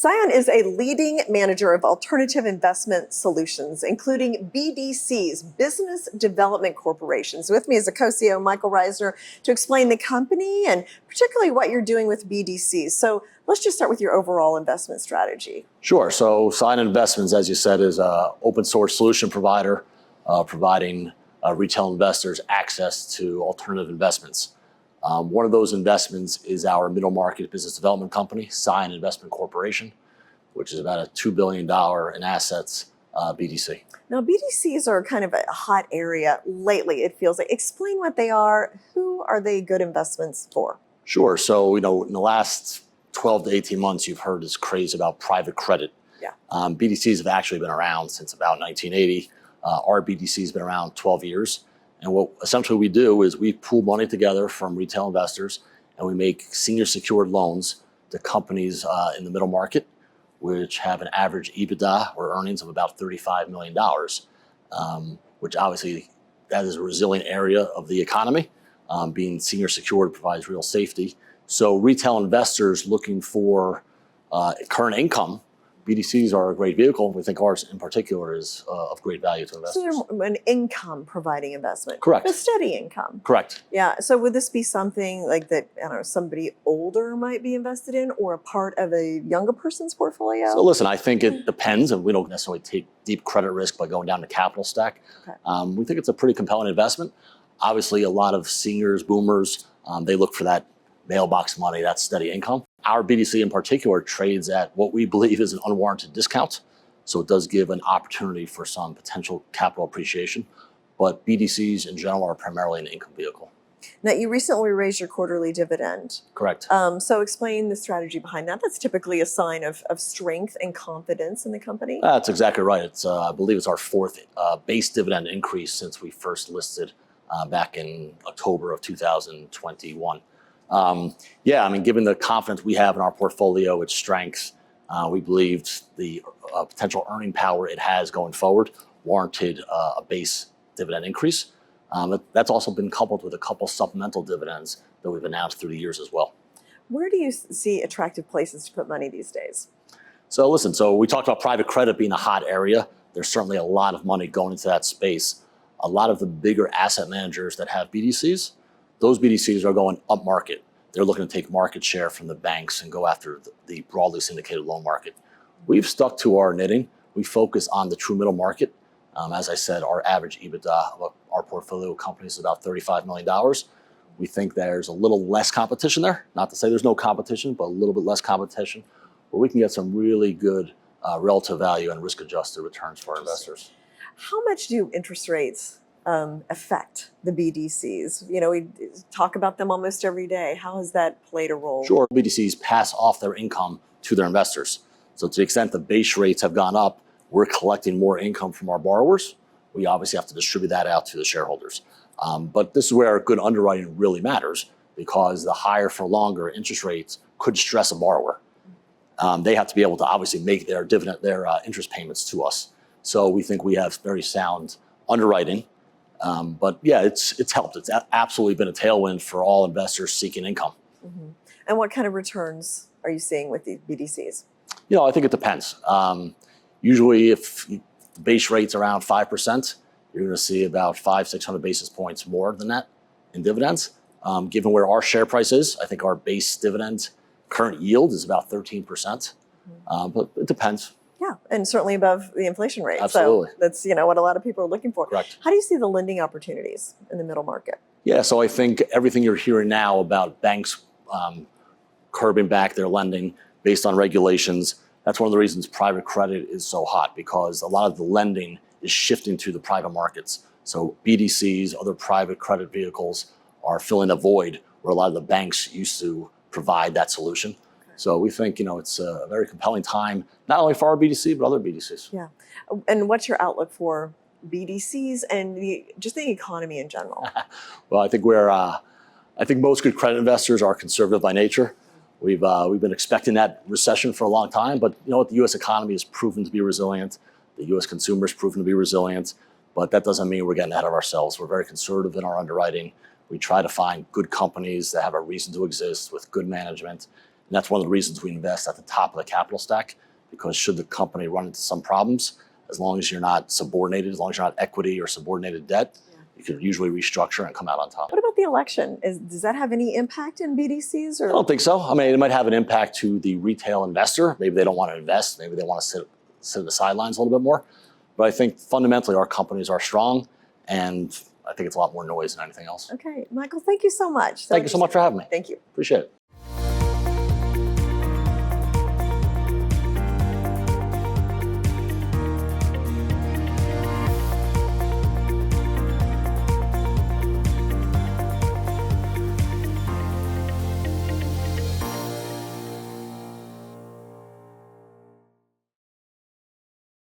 CION is a leading manager of alternative investment solutions, including BDCs, Business Development Corporations. With me is the co-CEO, Michael Reisner, to explain the company and particularly what you're doing with BDCs. So let's just start with your overall investment strategy. Sure. So CION Investments, as you said, is an open source solution provider providing retail investors access to alternative investments. One of those investments is our middle market business development company, CION Investment Corporation, which is about a $2 billion in assets BDC. Now, BDCs are kind of a hot area lately, it feels like. Explain what they are. Who are they good investments for? Sure. So, in the last 12 to 18 months, you've heard this craze about private credit. Yeah. BDCs have actually been around since about 1980. Our BDC has been around 12 years. And what essentially we do is we pool money together from retail investors and we make senior secured loans to companies in the middle market, which have an average EBITDA or earnings of about $35 million, which obviously that is a resilient area of the economy. Being senior secured provides real safety. So retail investors looking for current income, BDCs are a great vehicle. We think ours in particular is of great value to investors. So they're an income providing investment. Correct. A steady income. Correct. Yeah. So would this be something like that, I don't know, somebody older might be invested in or a part of a younger person's portfolio? So listen, I think it depends, and we don't necessarily take deep credit risk by going down the capital stack. Okay. We think it's a pretty compelling investment. Obviously, a lot of seniors, boomers, they look for that mailbox money, that steady income. Our BDC in particular trades at what we believe is an unwarranted discount. So it does give an opportunity for some potential capital appreciation. But BDCs in general are primarily an income vehicle. Now, you recently raised your quarterly dividend. Correct. So explain the strategy behind that. That's typically a sign of strength and confidence in the company. That's exactly right. It's I believe it's our fourth base dividend increase since we first listed back in October of 2021. Given the confidence we have in our portfolio, its strength, we believed the potential earning power it has going forward warranted a base dividend increase. That's also been coupled with a couple supplemental dividends that we've announced through the years as well. Where do you see attractive places to put money these days? So listen, we talked about private credit being a hot area. There's certainly a lot of money going into that space. A lot of the bigger asset managers that have BDCs, those BDCs are going up market. They're looking to take market share from the banks and go after the broadly syndicated loan market. We've stuck to our knitting. We focus on the true middle market. As I said, our average EBITDA of our portfolio companies is about $35 million. We think there's a little less competition there. Not to say there's no competition, but a little bit less competition, where we can get some really good relative value and risk-adjusted returns for our investors. How much do interest rates affect the BDCs? We talk about them almost every day. How has that played a role? Sure. BDCs pass off their income to their investors. So to the extent the base rates have gone up, we're collecting more income from our borrowers. We obviously have to distribute that out to the shareholders. But this is where good underwriting really matters, because the higher for longer interest rates could stress a borrower. They have to be able to obviously make their interest payments to us. So we think we have very sound underwriting. But yeah, it's helped. It's absolutely been a tailwind for all investors seeking income. Mm-hmm. And what kind of returns are you seeing with the BDCs? I think it depends. Usually if the base rate's around 5%, you're going to see about 500-600 basis points more than that in dividends. Given where our share price is, I think our base dividend current yield is about 13%. Mm-hmm. But it depends. Yeah, and certainly above the inflation rate. Absolutely. So that's what a lot of people are looking for. Correct. How do you see the lending opportunities in the middle market? Yeah, so I think everything you're hearing now about banks curbing back their lending based on regulations, that's one of the reasons private credit is so hot, because a lot of the lending is shifting to the private markets. So BDCs, other private credit vehicles are filling a void where a lot of the banks used to provide that solution. So we think, it's a very compelling time, not only for our BDC, but other BDCs. Yeah. And what's your outlook for BDCs and just the economy in general? Well, I think most good credit investors are conservative by nature. We've been expecting that recession for a long time, but the U.S. economy has proven to be resilient. The U.S. consumer has proven to be resilient, but that doesn't mean we're getting ahead of ourselves. We're very conservative in our underwriting. We try to find good companies that have a reason to exist with good management. And that's one of the reasons we invest at the top of the capital stack, because should the company run into some problems, as long as you're not subordinated, as long as you're not equity or subordinated debt, you can usually restructure and come out on top. What about the election? Does that have any impact in BDCs? Or? I don't think so. I mean, it might have an impact to the retail investor. Maybe they don't want to invest. Maybe they want to sit on the sidelines a little bit more. But I think fundamentally our companies are strong, and I think it's a lot more noise than anything else. Okay, Michael, thank you so much. Thank you so much for having me. Thank you. Appreciate it.